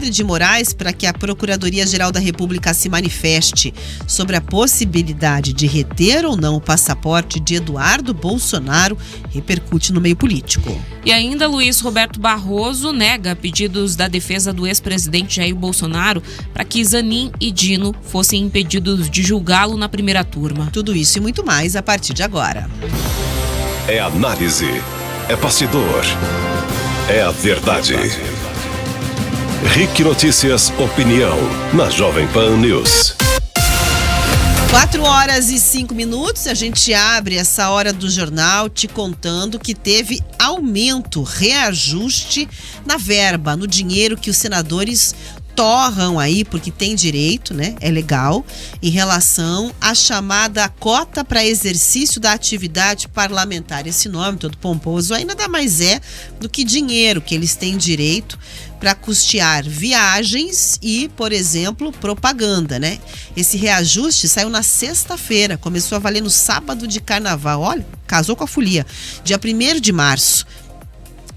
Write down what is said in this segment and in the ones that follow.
Alexandre de Moraes para que a Procuradoria-Geral da República se manifeste sobre a possibilidade de reter ou não o passaporte de Eduardo Bolsonaro repercute no meio político. E ainda Luiz Roberto Barroso nega pedidos da defesa do ex-presidente Jair Bolsonaro para que Zanin e Dino fossem impedidos de julgá-lo na primeira turma. Tudo isso e muito mais a partir de agora. É análise, é bastidor, é a verdade. RIC Notícias Opinião, na Jovem Pan News. 4h05, a gente abre essa hora do jornal te contando que teve aumento, reajuste na verba, no dinheiro que os senadores torram aí, porque tem direito, né? É legal, em relação à chamada cota para exercício da atividade parlamentar. Esse nome todo pomposo aí nada mais é do que dinheiro que eles têm direito para custear viagens e, por exemplo, propaganda, né? Esse reajuste saiu na sexta-feira, começou a valer no sábado de carnaval. Olha, casou com a folia. Dia 1º de março.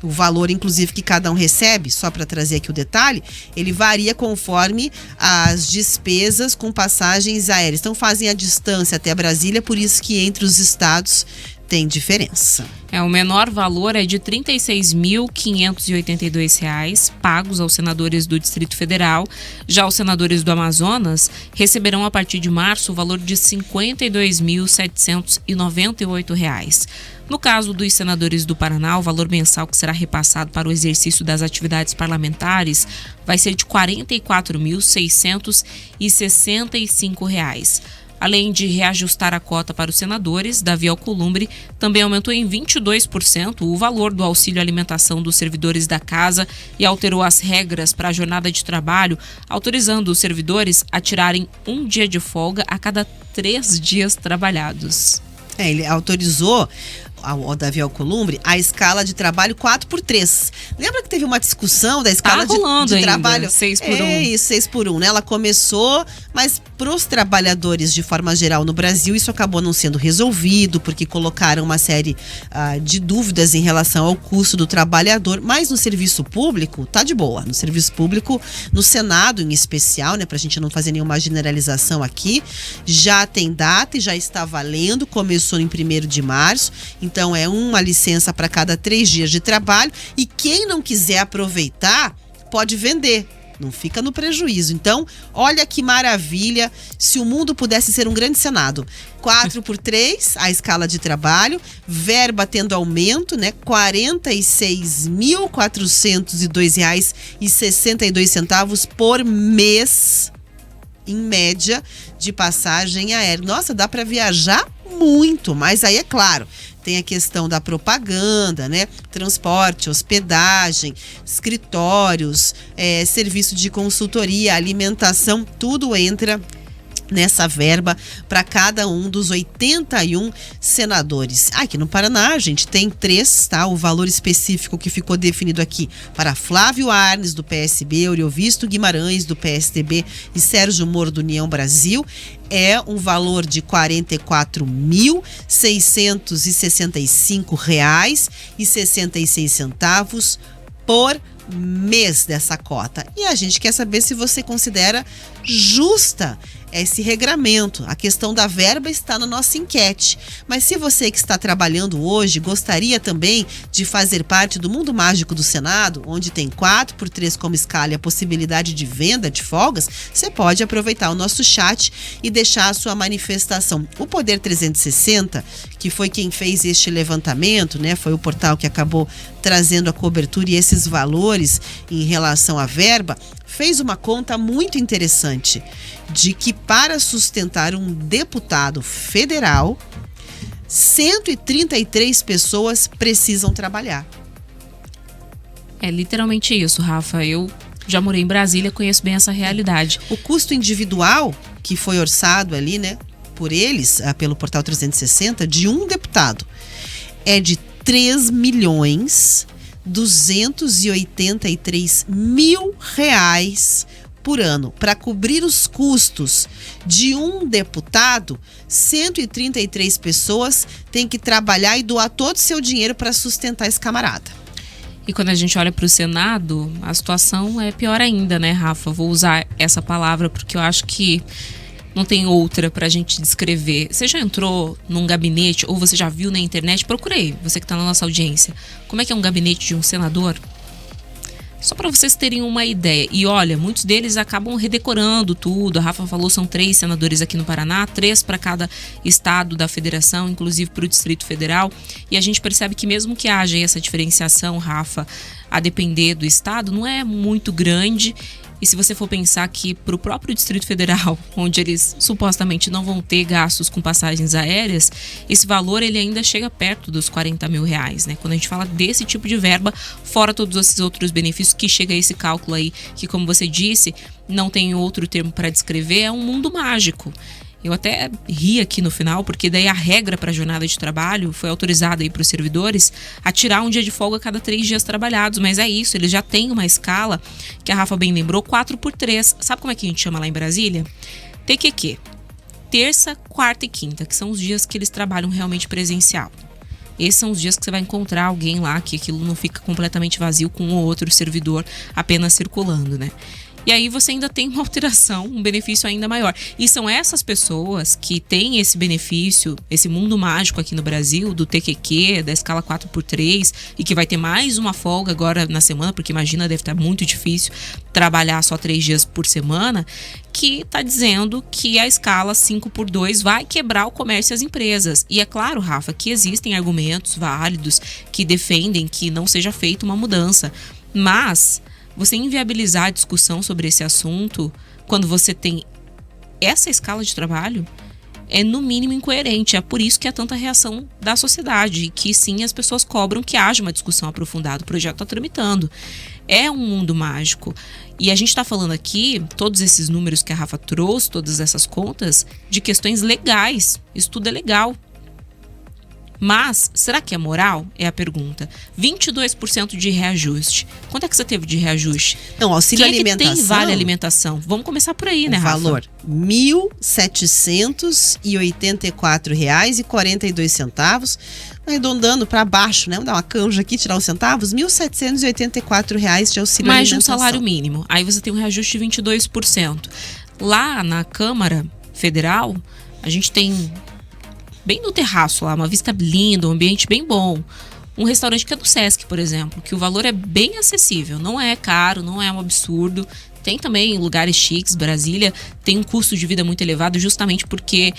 O valor, inclusive, que cada um recebe, só para trazer aqui o detalhe, ele varia conforme as despesas com passagens aéreas. Então, fazem a distância até Brasília, por isso que entre os estados tem diferença. O menor valor é de R$ 36.582 pagos aos senadores do Distrito Federal. Já os senadores do Amazonas receberão a partir de março o valor de R$ 52.798. No caso dos senadores do Paraná, o valor mensal que será repassado para o exercício das atividades parlamentares vai ser de R$ 44.665. Além de reajustar a cota para os senadores, Davi Alcolumbre também aumentou em 22% o valor do auxílio alimentação dos servidores da casa e alterou as regras para a jornada de trabalho, autorizando os servidores a tirarem um dia de folga a cada 3 dias trabalhados. Ele autorizou ao Davi Alcolumbre a escala de trabalho 4x3. Lembra que teve uma discussão da escala de trabalho? 6x1. É isso, 6x1, né? Ela começou, mas para os trabalhadores de forma geral no Brasil, isso acabou não sendo resolvido, porque colocaram uma série de dúvidas em relação ao custo do trabalhador, mas no serviço público tá de boa. No serviço público, no Senado em especial, né? Pra gente não fazer nenhuma generalização aqui, já tem data e já está valendo, começou em 1º de março, então é uma licença para cada 3 dias de trabalho e quem não quiser aproveitar pode vender, não fica no prejuízo. Então, olha que maravilha, se o mundo pudesse ser um grande Senado. 4x3 a escala de trabalho, verba tendo aumento, né? R$ 46.402,62 por mês, em média, de passagem aérea. Nossa, dá para viajar muito, mas aí é claro, tem a questão da propaganda, né? Transporte, hospedagem, escritórios, serviço de consultoria, alimentação, tudo entra nessa verba para cada um dos 81 senadores. Aqui no Paraná, a gente tem 3, tá? O valor específico que ficou definido aqui para Flávio Arnes, do PSB, Oriovisto Guimarães, do PSDB e Sérgio Moro, do União Brasil, é um valor de R$ 44.665,66 por mês dessa cota. E a gente quer saber se você considera justa esse regramento. A questão da verba está na nossa enquete. Mas se você que está trabalhando hoje gostaria também de fazer parte do mundo mágico do Senado, onde tem 4x3 como escala e a possibilidade de venda de folgas, você pode aproveitar o nosso chat e deixar a sua manifestação. O Poder 360, que foi quem fez este levantamento, né? Foi o portal que acabou trazendo a cobertura e esses valores em relação à verba, fez uma conta muito interessante de que para sustentar um deputado federal, 133 pessoas precisam trabalhar. É literalmente isso, Rafa. Eu já morei em Brasília, conheço bem essa realidade. O custo individual que foi orçado ali, né, por eles, pelo Portal 360, de um deputado, é de R$3.283.000 por ano. Para cobrir os custos de um deputado, 133 pessoas têm que trabalhar e doar todo o seu dinheiro para sustentar esse camarada. E quando a gente olha para o Senado, a situação é pior ainda, né, Rafa? Vou usar essa palavra porque eu acho que não tem outra pra gente descrever. Você já entrou num gabinete ou você já viu na internet? Procurei, você que tá na nossa audiência. Como é que é um gabinete de um senador? Só para vocês terem uma ideia. E olha, muitos deles acabam redecorando tudo. A Rafa falou, são 3 senadores aqui no Paraná, 3 para cada estado da federação, inclusive para o Distrito Federal. E a gente percebe que mesmo que haja essa diferenciação, Rafa, a depender do estado, não é muito grande. E se você for pensar que para o próprio Distrito Federal, onde eles supostamente não vão ter gastos com passagens aéreas, esse valor ele ainda chega perto dos R$40 mil, né? Quando a gente fala desse tipo de verba, fora todos esses outros benefícios que chega a esse cálculo aí, que como você disse, não tem outro termo para descrever, é um mundo mágico. Eu até ri aqui no final, porque daí a regra para a jornada de trabalho foi autorizada aí para os servidores a tirar um dia de folga a cada 3 dias trabalhados. Mas é isso, eles já têm uma escala, que a Rafa bem lembrou, 4x3. Sabe como é que a gente chama lá em Brasília? TQQ. Terça, quarta e quinta, que são os dias que eles trabalham realmente presencial. Esses são os dias que você vai encontrar alguém lá, que aquilo não fica completamente vazio com um ou outro servidor apenas circulando, né? E aí você ainda tem uma alteração, um benefício ainda maior. E são essas pessoas que têm esse benefício, esse mundo mágico aqui no Brasil, do TQQ, da escala 4x3, e que vai ter mais uma folga agora na semana, porque imagina, deve estar muito difícil trabalhar só 3 dias por semana, que está dizendo que a escala 5x2 vai quebrar o comércio e as empresas. E é claro, Rafa, que existem argumentos válidos que defendem que não seja feita uma mudança. Mas você inviabilizar a discussão sobre esse assunto quando você tem essa escala de trabalho é no mínimo incoerente. É por isso que há tanta reação da sociedade, e que sim, as pessoas cobram que haja uma discussão aprofundada. O projeto está tramitando. É um mundo mágico. E a gente está falando aqui, todos esses números que a Rafa trouxe, todas essas contas, de questões legais. Isso tudo é legal. Mas, será que é moral? É a pergunta. 22% de reajuste. Quanto é que você teve de reajuste? Não, auxílio Quem alimentação. É que tem vale alimentação? Vamos começar por aí, né, Rafa? Valor R$ 1.784,42. Arredondando para baixo, né? Vamos dar uma canja aqui, tirar os centavos. R$ 1.784 de auxílio mais de alimentação. um salário mínimo. Aí você tem um reajuste de 22%. Lá na Câmara Federal, a gente tem bem no terraço lá, uma vista linda, um ambiente bem bom. Um restaurante que é do Sesc, por exemplo, que o valor é bem acessível, não é caro, não é um absurdo. Tem também lugares chiques, Brasília tem um custo de vida muito elevado, justamente porque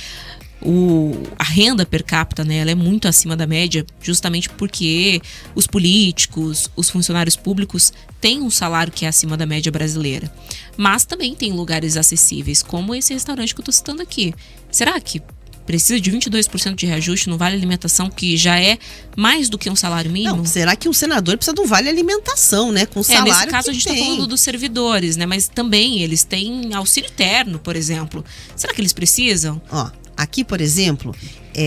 a renda per capita, né, ela é muito acima da média, justamente porque os políticos, os funcionários públicos têm um salário que é acima da média brasileira. Mas também tem lugares acessíveis, como esse restaurante que eu estou citando aqui. Será que precisa de 22% de reajuste no vale alimentação, que já é mais do que um salário mínimo? Não, será que um senador precisa de um vale alimentação, né? Com salário nesse caso que a gente tem. está falando dos servidores, né? Mas também eles têm auxílio terno, por exemplo. Será que eles precisam? Ó, aqui, por exemplo,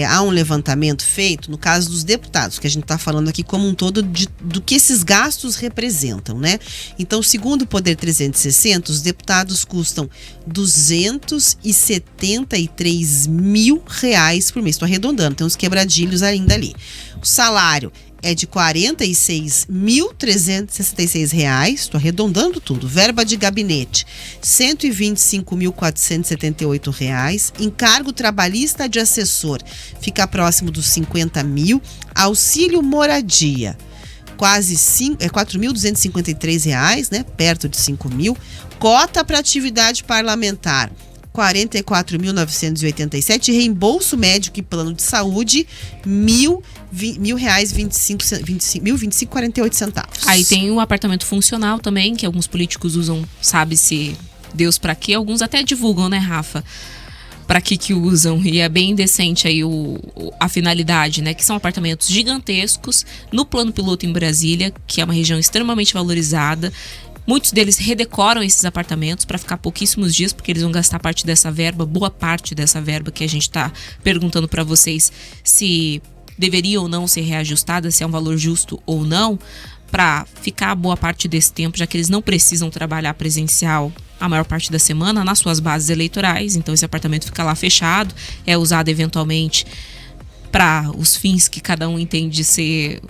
há um levantamento feito no caso dos deputados, que a gente está falando aqui como um todo do que esses gastos representam, né? Então, segundo o Poder 360, os deputados custam R$ 273 mil por mês. Estou arredondando, tem uns quebradilhos ainda ali. O salário é de R$ 46.366, estou arredondando tudo. Verba de gabinete, R$ 125.478. Encargo trabalhista de assessor, fica próximo dos R$ 50 mil. Auxílio moradia, quase R$ 4.253, né? Perto de 5 mil. Cota para atividade parlamentar, R$ 44.987. Reembolso médico e plano de saúde, R$ 1.025,48. Aí tem o apartamento funcional também, que alguns políticos usam, sabe-se Deus pra quê. Alguns até divulgam, né, Rafa? Pra que usam, e é bem decente aí a finalidade, né? Que são apartamentos gigantescos no plano piloto em Brasília, que é uma região extremamente valorizada. Muitos deles redecoram esses apartamentos para ficar pouquíssimos dias, porque eles vão gastar parte dessa verba, boa parte dessa verba que a gente está perguntando para vocês se deveria ou não ser reajustada, se é um valor justo ou não, para ficar boa parte desse tempo, já que eles não precisam trabalhar presencial a maior parte da semana nas suas bases eleitorais. Então esse apartamento fica lá fechado, é usado eventualmente para os fins que cada um entende ser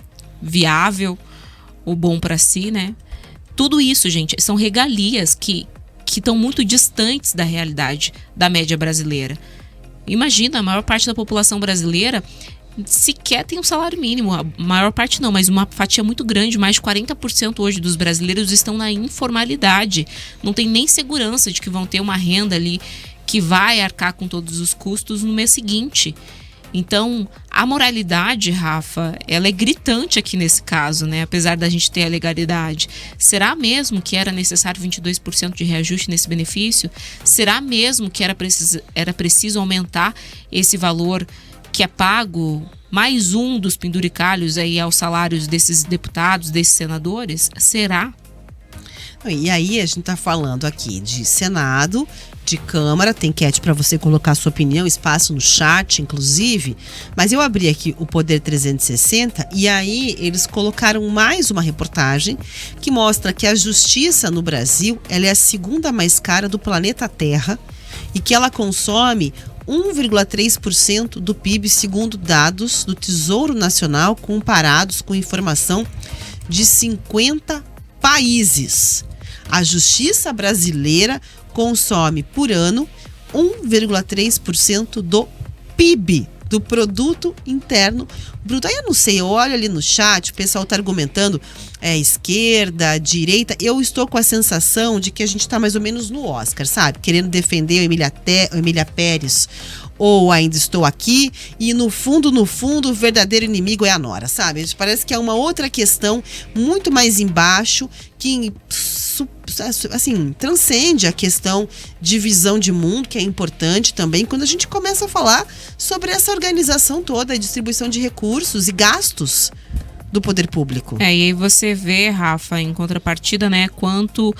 viável, o bom para si, né? Tudo isso, gente, são regalias que estão muito distantes da realidade da média brasileira. Imagina, a maior parte da população brasileira sequer tem um salário mínimo. A maior parte não, mas uma fatia muito grande, mais de 40% hoje dos brasileiros estão na informalidade. Não tem nem segurança de que vão ter uma renda ali que vai arcar com todos os custos no mês seguinte. Então, a moralidade, Rafa, ela é gritante aqui nesse caso, né? Apesar da gente ter a legalidade. Será mesmo que era necessário 22% de reajuste nesse benefício? Será mesmo que era preciso aumentar esse valor que é pago, mais um dos penduricalhos aí aos salários desses deputados, desses senadores? Será? E aí a gente está falando aqui de Senado, de Câmara, tem enquete para você colocar sua opinião, espaço no chat, inclusive. Mas eu abri aqui o Poder 360 e aí eles colocaram mais uma reportagem que mostra que a justiça no Brasil, ela é a segunda mais cara do planeta Terra e que ela consome 1,3% do PIB, segundo dados do Tesouro Nacional, comparados com informação de 50 países. A justiça brasileira consome por ano 1,3% do PIB, do Produto Interno Bruto. Aí eu não sei, eu olho ali no chat, o pessoal está argumentando esquerda, direita. Eu estou com a sensação de que a gente está mais ou menos no Oscar, sabe? Querendo defender o Emília Pérez ou Ainda Estou Aqui, e no fundo, o verdadeiro inimigo é a Nora, sabe? Parece que é uma outra questão muito mais embaixo, que assim, transcende a questão de visão de mundo, que é importante também, quando a gente começa a falar sobre essa organização toda, a distribuição de recursos e gastos do poder público. E aí você vê, Rafa, em contrapartida, né, quanto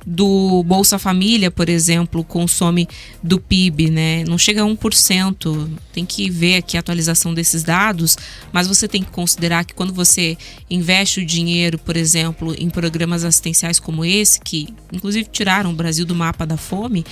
do Bolsa Família, por exemplo, consome do PIB, né? Não chega a 1%. Tem que ver aqui a atualização desses dados, mas você tem que considerar que quando você investe o dinheiro, por exemplo, em programas assistenciais como esse, que inclusive tiraram o Brasil do mapa da fome,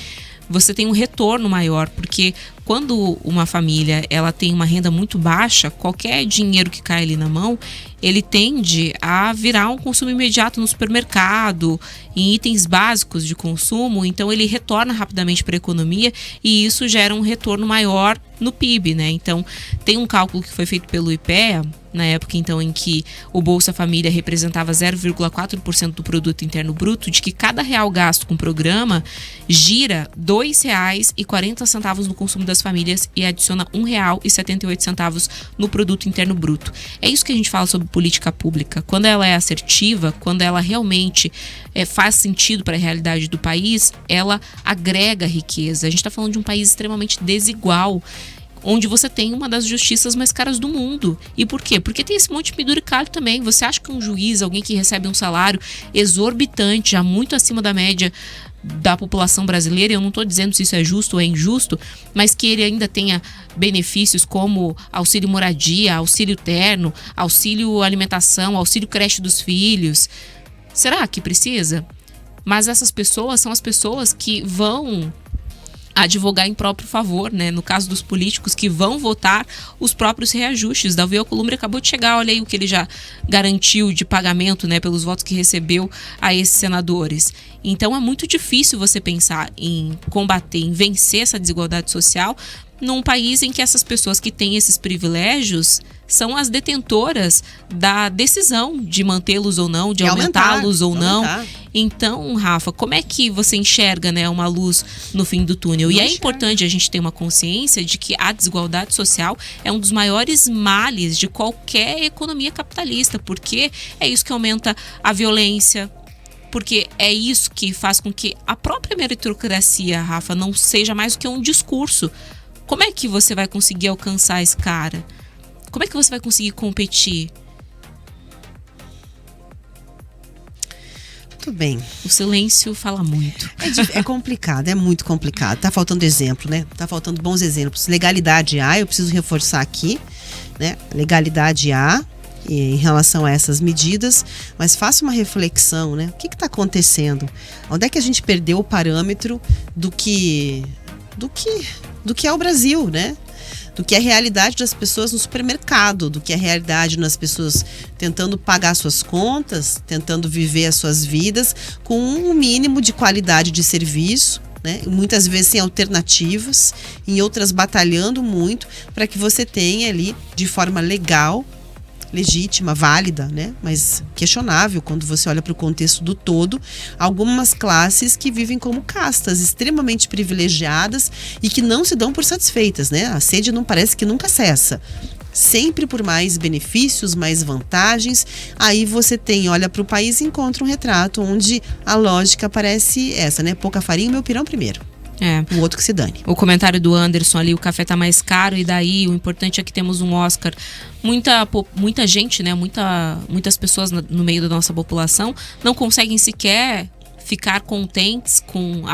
você tem um retorno maior, porque quando uma família ela tem uma renda muito baixa, qualquer dinheiro que cai ali na mão, ele tende a virar um consumo imediato no supermercado, em itens básicos de consumo, então ele retorna rapidamente para a economia e isso gera um retorno maior no PIB, né? Então, tem um cálculo que foi feito pelo IPEA, na época então em que o Bolsa Família representava 0,4% do Produto Interno Bruto, de que cada real gasto com o programa gira R$ 2,40 no consumo das famílias e adiciona R$ 1,78 no Produto Interno Bruto. É isso que a gente fala sobre política pública. Quando ela é assertiva, quando ela realmente faz sentido para a realidade do país, ela agrega riqueza. A gente está falando de um país extremamente desigual, onde você tem uma das justiças mais caras do mundo. E por quê? Porque tem esse monte de penduricalho também. Você acha que um juiz, alguém que recebe um salário exorbitante, já muito acima da média da população brasileira, eu não estou dizendo se isso é justo ou é injusto, mas que ele ainda tenha benefícios como auxílio moradia, auxílio terno, auxílio alimentação, auxílio creche dos filhos. Será que precisa? Mas essas pessoas são as pessoas que vão advogar em próprio favor, né? No caso dos políticos que vão votar os próprios reajustes. Davi Alcolumbre acabou de chegar, olha aí o que ele já garantiu de pagamento, né, pelos votos que recebeu a esses senadores. Então é muito difícil você pensar em combater, em vencer essa desigualdade social num país em que essas pessoas que têm esses privilégios são as detentoras da decisão de mantê-los ou não, de aumentá-los ou não. Então, Rafa, como é que você enxerga, né, uma luz no fim do túnel? E é importante a gente ter uma consciência de que a desigualdade social é um dos maiores males de qualquer economia capitalista, porque é isso que aumenta a violência, porque é isso que faz com que a própria meritocracia, Rafa, não seja mais do que um discurso. Como é que você vai conseguir alcançar esse cara? Como é que você vai conseguir competir? Muito bem. O silêncio fala muito. É complicado, é muito complicado. Tá faltando exemplo, né? Tá faltando bons exemplos. Legalidade há, eu preciso reforçar aqui, né? Legalidade há em relação a essas medidas, mas faça uma reflexão, né? O que está acontecendo? Onde é que a gente perdeu o parâmetro do que é o Brasil, né? do que a realidade das pessoas no supermercado, do que a realidade das pessoas tentando pagar suas contas, tentando viver as suas vidas com um mínimo de qualidade de serviço, né? Muitas vezes sem alternativas, em outras batalhando muito para que você tenha ali de forma legal, legítima, válida, né? Mas questionável quando você olha para o contexto do todo, algumas classes que vivem como castas extremamente privilegiadas e que não se dão por satisfeitas, né? A sede não parece que nunca cessa. Sempre por mais benefícios, mais vantagens. Aí você olha para o país e encontra um retrato onde a lógica parece essa, né? Pouca farinha, meu pirão primeiro. O outro que se dane. O comentário do Anderson ali, o café tá mais caro e daí o importante é que temos um Oscar. Muita gente, né? Muitas pessoas no meio da nossa população não conseguem sequer ficar contentes com